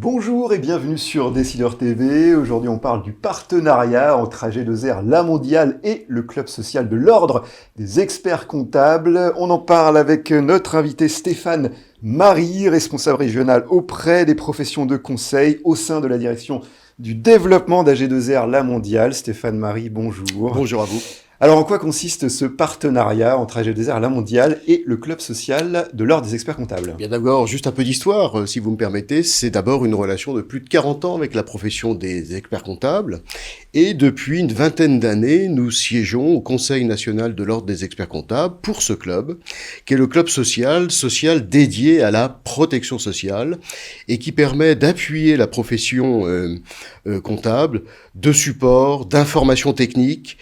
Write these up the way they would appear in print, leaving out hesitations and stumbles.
Bonjour et bienvenue sur Décideur TV. Aujourd'hui, on parle du partenariat entre AG2R La Mondiale et le Club social de l'Ordre des experts comptables. On en parle avec notre invité Stéphane Marie, responsable régional auprès des professions de conseil au sein de la direction du développement d'AG2R La Mondiale. Stéphane Marie, bonjour. Bonjour à vous. Alors, en quoi consiste ce partenariat entre AG2R La Mondiale et le Club social de l'Ordre des experts comptables ? Bien d'abord, juste un peu d'histoire, si vous me permettez. C'est d'abord une relation de plus de 40 ans avec la profession des experts comptables. Et depuis une vingtaine d'années, nous siégeons au Conseil national de l'Ordre des experts comptables pour ce club, qui est le club social dédié à la protection sociale et qui permet d'appuyer la profession comptable de support, d'informations techniques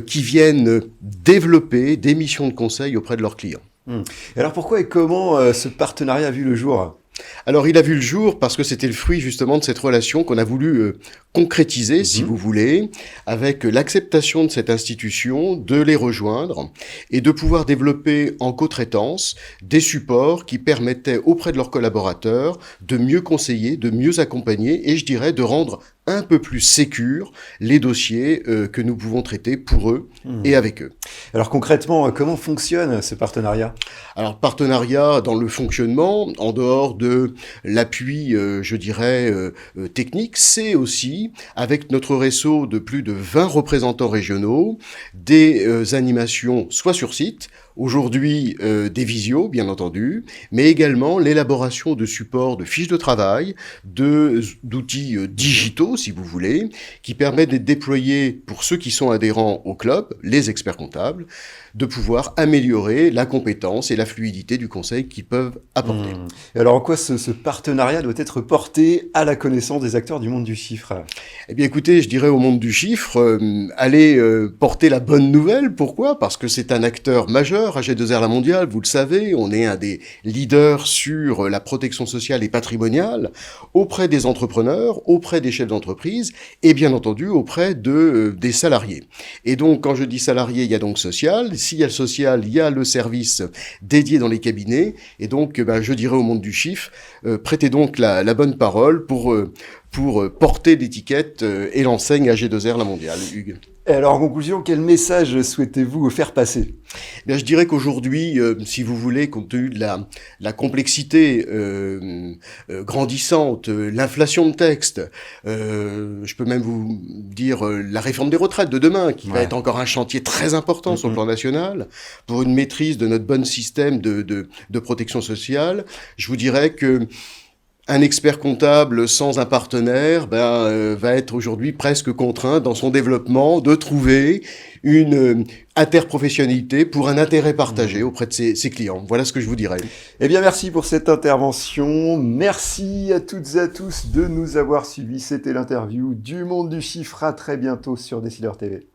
qui viennent développer des missions de conseil auprès de leurs clients. Et alors pourquoi et comment ce partenariat a vu le jour ? Alors il a vu le jour parce que c'était le fruit justement de cette relation qu'on a voulu concrétiser, si vous voulez, avec l'acceptation de cette institution, de les rejoindre et de pouvoir développer en co-traitance des supports qui permettaient auprès de leurs collaborateurs de mieux conseiller, de mieux accompagner et je dirais de rendre un peu plus sécure les dossiers que nous pouvons traiter pour eux et avec eux. Alors concrètement, comment fonctionne ce partenariat ? Alors partenariat dans le fonctionnement, en dehors de l'appui, je dirais, technique, c'est aussi, avec notre réseau de plus de 20 représentants régionaux, des animations soit sur site, aujourd'hui des visios, bien entendu, mais également l'élaboration de supports, de fiches de travail, d'outils digitaux, si vous voulez, qui permettent d'être déployés pour ceux qui sont adhérents au club, les experts comptables, de pouvoir améliorer la compétence et la fluidité du conseil qu'ils peuvent apporter. Et alors en quoi ce partenariat doit être porté à la connaissance des acteurs du monde du chiffre ? Eh bien écoutez, je dirais au monde du chiffre, allez porter la bonne nouvelle. Pourquoi ? Parce que c'est un acteur majeur, AG2R La Mondiale, vous le savez, on est un des leaders sur la protection sociale et patrimoniale auprès des entrepreneurs, auprès des chefs d'entreprise et bien entendu auprès des salariés. Et donc quand je dis salarié, il y a donc social. S'il y a le social, il y a le service dédié dans les cabinets. Et donc, je dirais au monde du chiffre, prêtez donc la bonne parole pour porter l'étiquette et l'enseigne AG2R La Mondiale. Hugues. Et alors en conclusion, quel message souhaitez-vous faire passer ? Eh bien, je dirais qu'aujourd'hui, si vous voulez, compte tenu de la complexité grandissante, l'inflation de texte, je peux même vous dire la réforme des retraites de demain, qui va être encore un chantier très important sur le plan national, pour une maîtrise de notre bon système de protection sociale, je vous dirais que un expert comptable sans un partenaire va être aujourd'hui presque contraint dans son développement de trouver une interprofessionnalité pour un intérêt partagé auprès de ses clients. Voilà ce que je vous dirais. Eh bien, merci pour cette intervention. Merci à toutes et à tous de nous avoir suivis. C'était l'interview du monde du chiffre. À très bientôt sur Décideur TV.